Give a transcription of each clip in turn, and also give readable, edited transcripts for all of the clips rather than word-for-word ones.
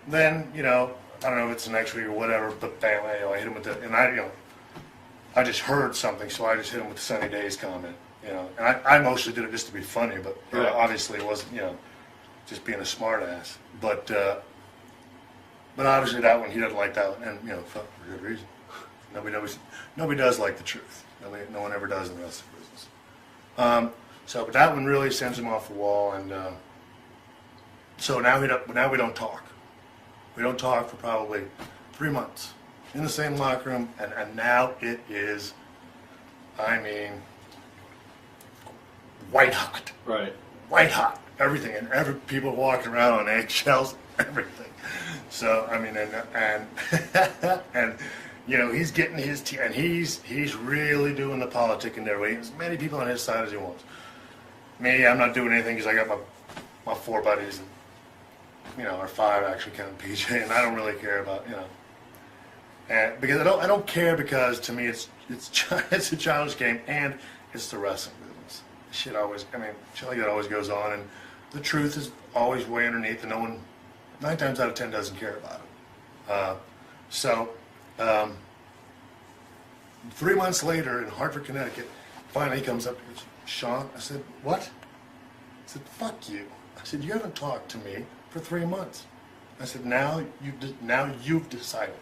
then, you know, I don't know if it's the next week or whatever, but bam, I hit him with the, and I, you know, I just heard something, so I just hit him with the sunny days comment, you know. And I mostly did it just to be funny, but you know, obviously it wasn't, you know, just being a smart ass. But obviously that one, he doesn't like that one, and, you know, for good reason. Nobody does like the truth. No one ever does in the rest of the business. So, but that one really sends him off the wall, and so now we don't talk. We don't talk for probably 3 months in the same locker room, and now it is, I mean, white hot. Right. White hot. Everything, and people walking around on eggshells, everything. So I mean, and and you know, he's getting his and he's really doing the politicking there. He has as many people on his side as he wants. Me, I'm not doing anything because I got my 4 buddies, and you know, or 5 actually, counting PJ, and I don't really care about, you know, and because I don't care, because to me it's a childish game, and it's the wrestling business. Shit always, I mean, shit like that always goes on, and the truth is always way underneath, and no one, 9 times out of 10, doesn't care about it. So 3 months later in Hartford, Connecticut, finally he comes up and goes, "Shawn," I said, "What?" I said, "Fuck you." I said, "You haven't talked to me for 3 months." I said, now you've decided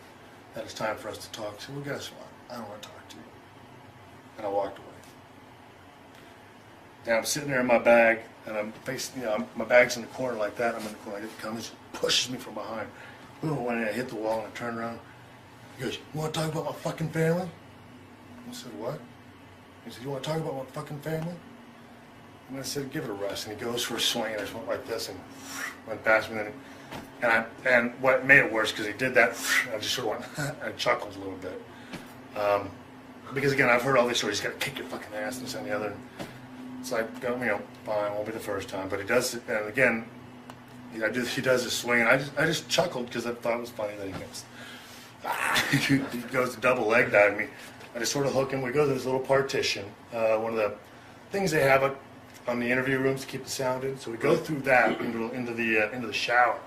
that it's time for us to talk." I said, "Well, guess what? I don't want to talk to you." And I walked away. And I'm sitting there in my bag, and I'm facing, you know, my bag's in the corner like that. I'm in the corner. He comes, pushes me from behind. Boom, when I hit the wall and I turned around, he goes, "You want to talk about my fucking family?" I said, "What?" He said, "You want to talk about my fucking family?" And I said, "Give it a rest." And he goes for a swing, and I just went like this and went past me. And what made it worse, because he did that, I just sort of went, I chuckled a little bit. Because again, I've heard all these stories. He's got to kick your fucking ass and this and the other. It's like, you know, fine, won't be the first time. But he does, and again, he does this swing, and I just chuckled because I thought it was funny that he missed. He goes to double leg dive me. I just sort of hook him. We go to this little partition, one of the things they have on the interview rooms to keep the sound in. So we go through that into the shower.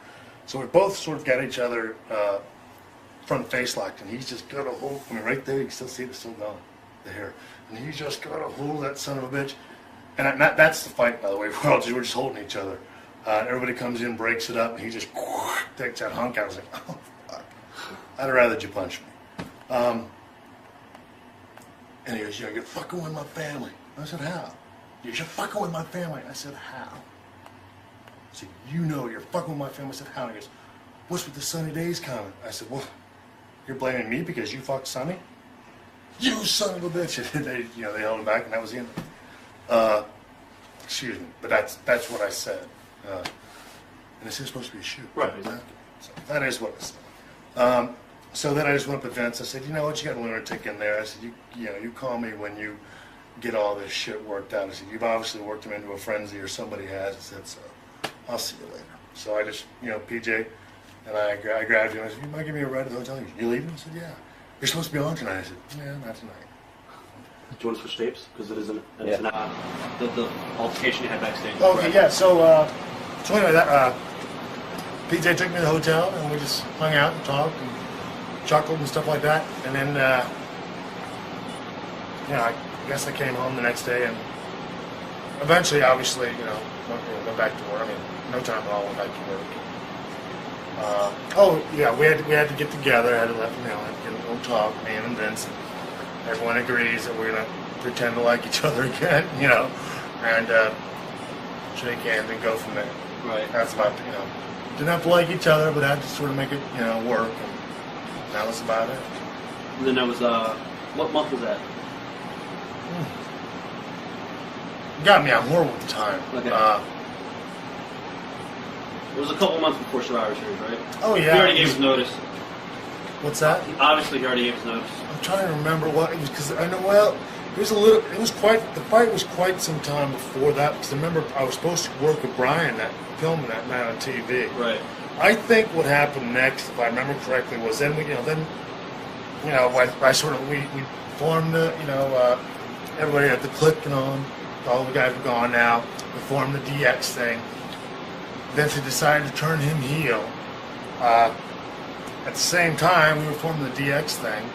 So we both sort of got each other front face locked, and he's just got a hold. I mean, right there, you can still see it, still going, the hair, and he's just got a hold of that son of a bitch. And that's the fight, by the way. We're just holding each other. Everybody comes in, breaks it up, and he just takes that hunk out. I was like, "Oh, fuck. I'd rather you punch me." And he goes, "You know, you're fucking with my family." I said, "How?" "You're fucking with my family." I said, "How?" I said, "You know you're fucking with my family." I said, "How?" He goes, "What's with the sunny days comment?" I said, "Well, you're blaming me because you fucked Sonny?" "You son of a bitch." They held him back, and that was the end of it. Excuse me, but that's what I said. And this is supposed to be a shoot. Right. So that is what I said. So then I just went up to Vince. I said, "You know what? You got a lunatic in there." I said, you call me when you get all this shit worked out." I said, "You've obviously worked him into a frenzy, or somebody has." I said, "So I'll see you later." So I just, PJ, and I grabbed him. I said, "You might give me a ride to the hotel." He goes, "You leaving?" I said, "Yeah." "You're supposed to be on tonight." I said, "Yeah, not tonight." Do you want to switch tapes? Because it isn't. Yeah. The altercation you had backstage. Okay, yeah. So anyway, that PJ took me to the hotel, and we just hung out and talked and chuckled and stuff like that. And then, I guess I came home the next day, and eventually, obviously, went back to work. I mean, no time at all, went back to work. We had to get together. I had to let get a little talk, me and Vince. Everyone agrees that we're gonna pretend to like each other again, and shake hands and go from there. Right. That's about didn't have to like each other, but had to sort of make it work, and that was about it. And then that was what month was that? Got me on horrible at the time. Okay. It was a couple months before Survivor Series, right? Oh yeah. He already gave his notice. What's that? Obviously, he already gave his notice. I'm trying to remember what it was, because I know, the fight was quite some time before that, because I remember I was supposed to work with Brian filming that night on TV. Right. I think what happened next, if I remember correctly, was then we formed everybody at the click and all the guys were gone now. We formed the DX thing. Then they decided to turn him heel. At the same time, we were forming the DX thing.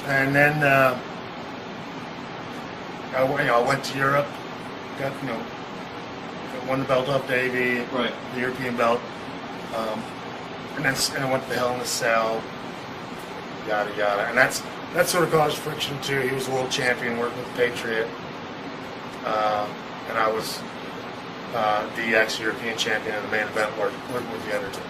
And then I went to Europe, got won the belt off Davey, Right. the European belt, and I went to the Hell in a Cell, yada yada, and that sort of caused friction too. He was a world champion, working with Patriot, and I was DX European champion in the main event, working with the Undertaker.